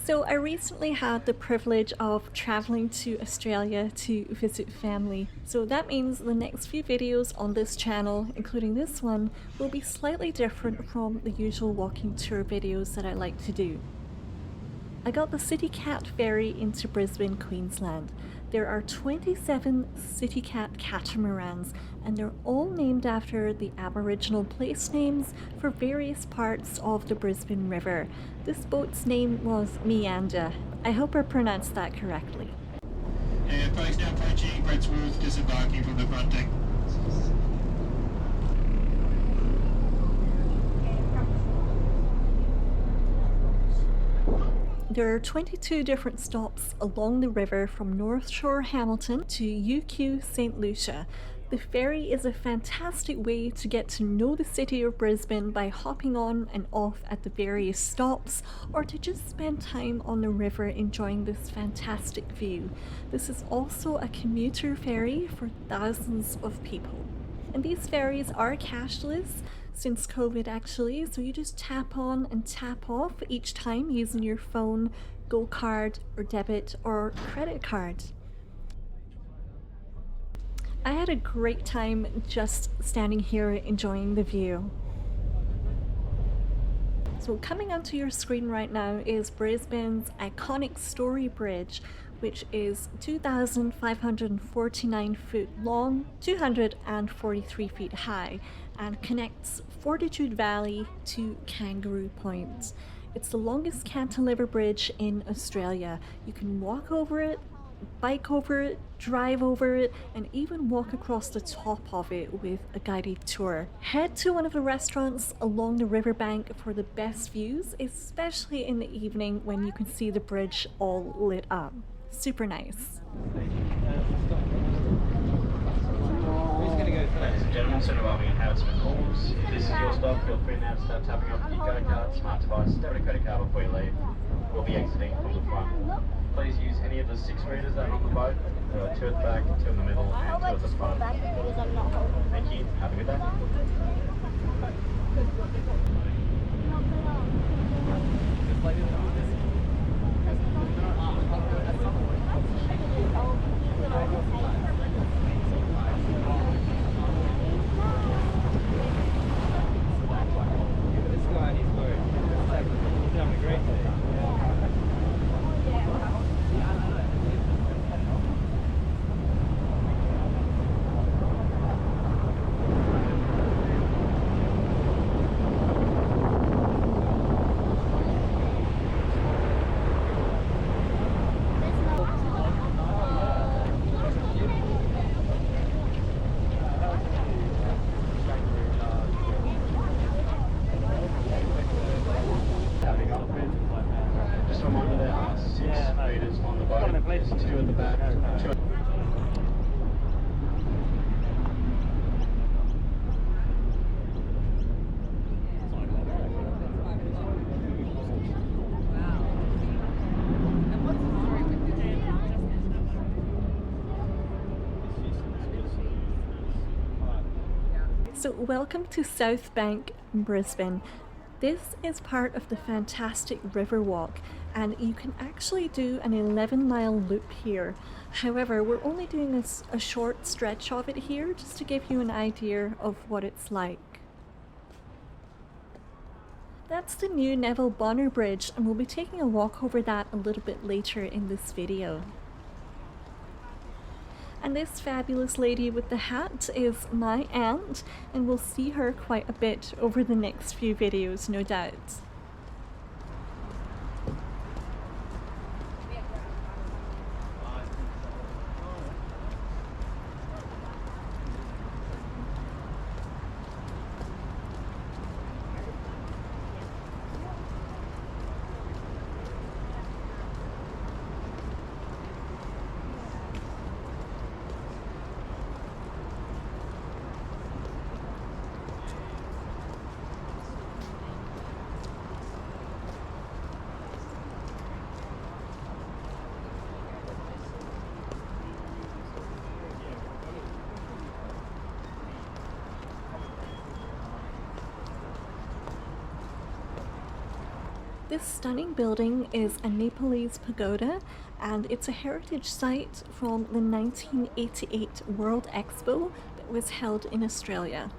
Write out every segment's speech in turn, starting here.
So I recently had the privilege of traveling to Australia to visit family. So that means the next few videos on this channel, including this one, will be slightly different from the usual walking tour videos that I like to do. I got the citycat ferry into Brisbane, Queensland. There are 27 citycat catamarans and they're all named after the Aboriginal place names for various parts of the Brisbane River. This boat's name was Meander. I hope I pronounced that correctly. Folks now approaching Brett's Wharf, disembarking from the front deck. There are 22 different stops along the river from North Shore Hamilton to UQ St Lucia. The ferry is a fantastic way to get to know the city of Brisbane by hopping on and off at the various stops, or to just spend time on the river enjoying this fantastic view. This is also a commuter ferry for thousands of people. And these ferries are cashless since COVID actually, so you just tap on and tap off each time using your phone, Go card or debit or credit card. I had a great time just standing here enjoying the view. So coming onto your screen right now is Brisbane's iconic Storybridge, which is 2,549 foot long, 243 feet high, and connects Fortitude Valley to Kangaroo Point. It's the longest cantilever bridge in Australia. You can walk over it, bike over it, drive over it, and even walk across the top of it with a guided tour. Head to one of the restaurants along the riverbank for the best views, especially in the evening when you can see the bridge all lit up. Super nice. Ladies and gentlemen, soon arriving at Howard Smith Halls. If this is your stop, feel free now to start tapping off your go-kart, smart device, debit or credit card before you leave. We'll be exiting from the front. Please use any of the 6 readers that are on the boat. There are 2 at the back, 2 in the middle, and 2 at the front. Thank you. Have a good day. Just a reminder there are 6 readers on the boat. There's 2 at the back, 2 at So welcome to South Bank, Brisbane. This is part of the fantastic Riverwalk, and you can actually do an 11-mile loop here. However, we're only doing a short stretch of it here just to give you an idea of what it's like. That's the new Neville Bonner Bridge, and we'll be taking a walk over that a little bit later in this video. And this fabulous lady with the hat is my aunt, and we'll see her quite a bit over the next few videos, no doubt. This stunning building is a Nepalese pagoda, and it's a heritage site from the 1988 World Expo that was held in Australia.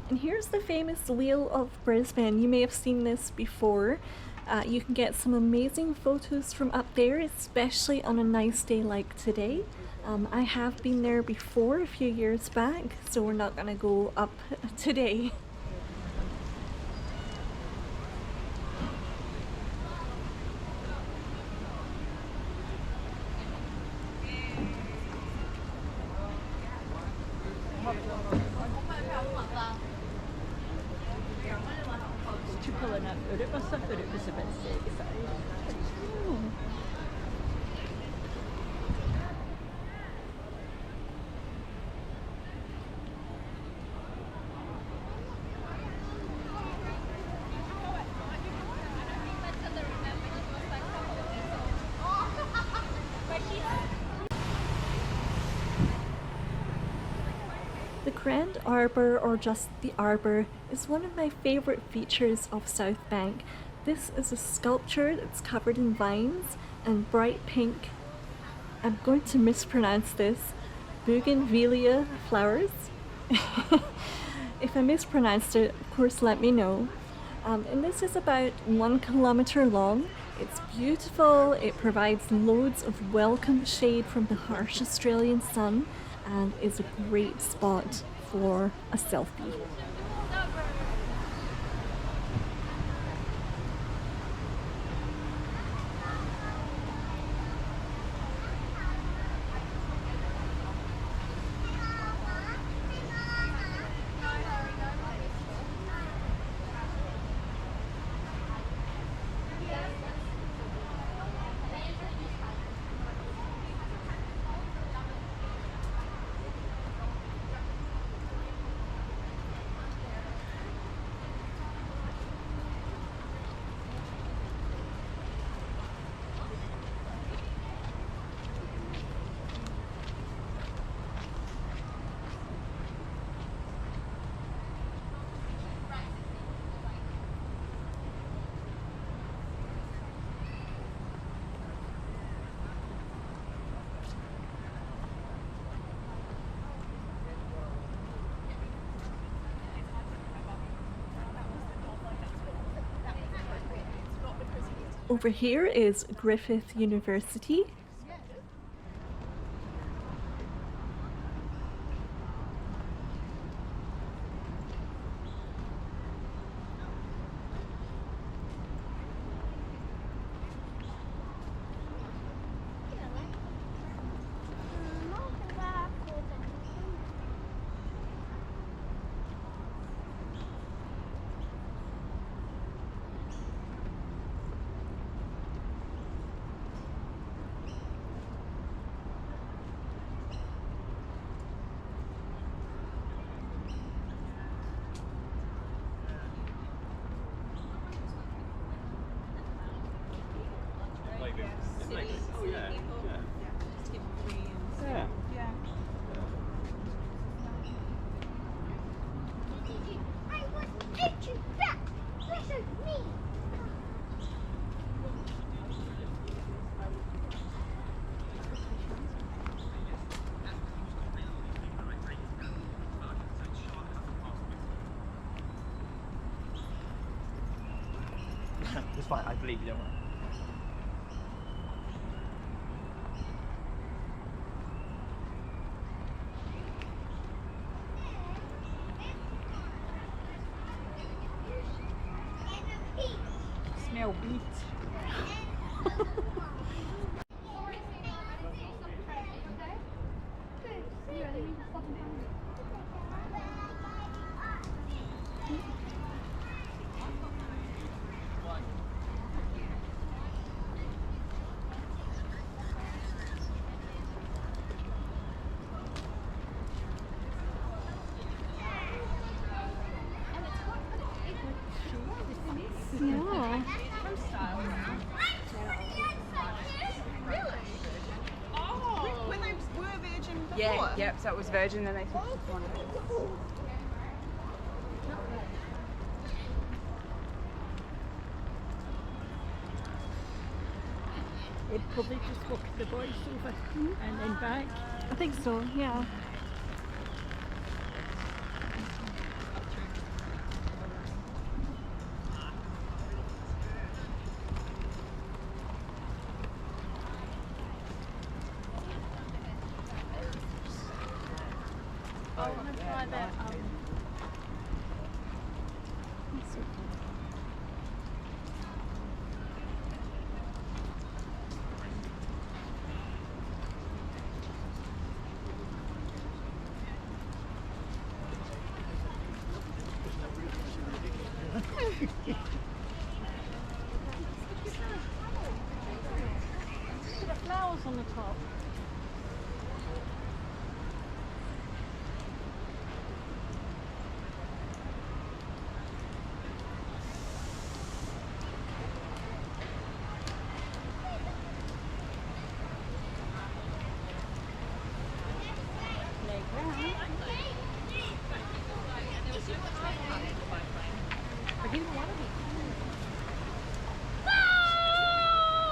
And here's the famous Wheel of Brisbane. You may have seen this before. You can get some amazing photos from up there, especially on a nice day like today. I have been there before a few years back, so we're not gonna go up today. The Grand Arbour, or just the Arbour, is one of my favourite features of South Bank. This is a sculpture that's covered in vines and bright pink, I'm going to mispronounce this, bougainvillea flowers. If I mispronounced it, of course let me know. And this is about 1 kilometre long. It's beautiful, it provides loads of welcome shade from the harsh Australian sun, and is a great spot for a selfie. Over here is Griffith University. It's fine, I believe you, don't worry. Smell wheat. Yeah, yep, so it was Virgin and they switched to Swan. It probably just walked the boys over and then back. I think so, yeah. I want to try that. The flowers on the top.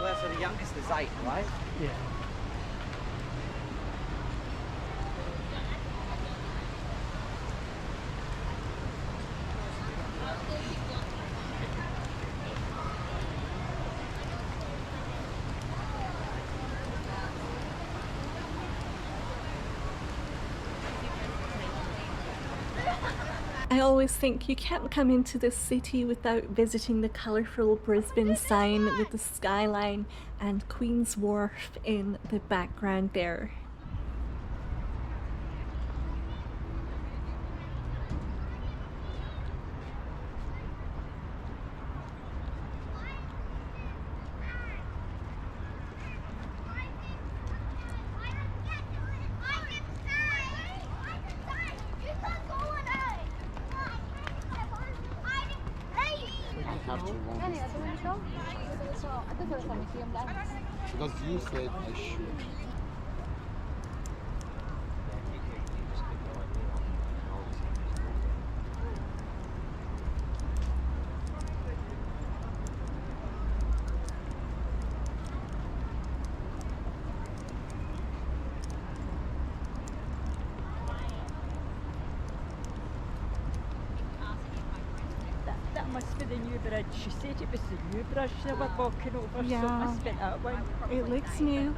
Well, so the youngest is 8, right? Yeah. I always think you can't come into this city without visiting the colourful Brisbane sign with the skyline and Queen's Wharf in the background there. Because you said I should. That must be the new bridge. She said it was the new bridge they were walking over, so it Yeah. must be that one. It looks new.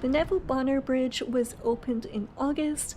The Neville Bonner Bridge was opened in August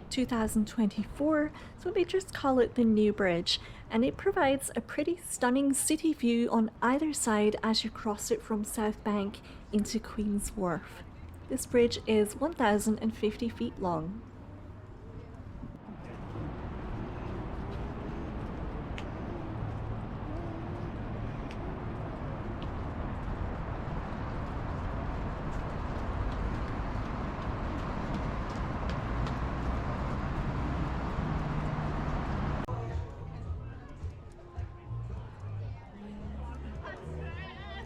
2024, so they just call it the New Bridge, and it provides a pretty stunning city view on either side as you cross it from South Bank into Queen's Wharf. This bridge is 1,050 feet long.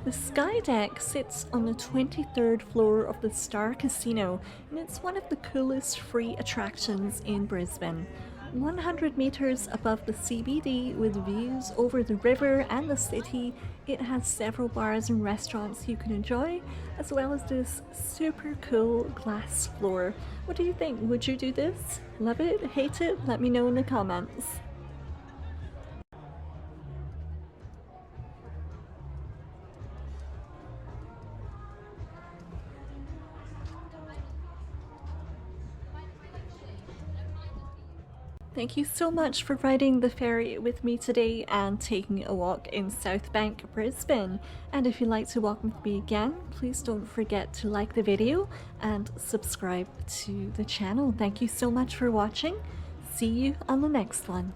The skydeck sits on the 23rd floor of the Star Casino, and it's one of the coolest free attractions in Brisbane. 100 metres above the CBD with views over the river and the city, it has several bars and restaurants you can enjoy, as well as this super cool glass floor. What do you think? Would you do this? Love it? Hate it? Let me know in the comments. Thank you so much for riding the ferry with me today and taking a walk in South Bank, Brisbane. And if you'd like to walk with me again, please don't forget to like the video and subscribe to the channel. Thank you so much for watching. See you on the next one.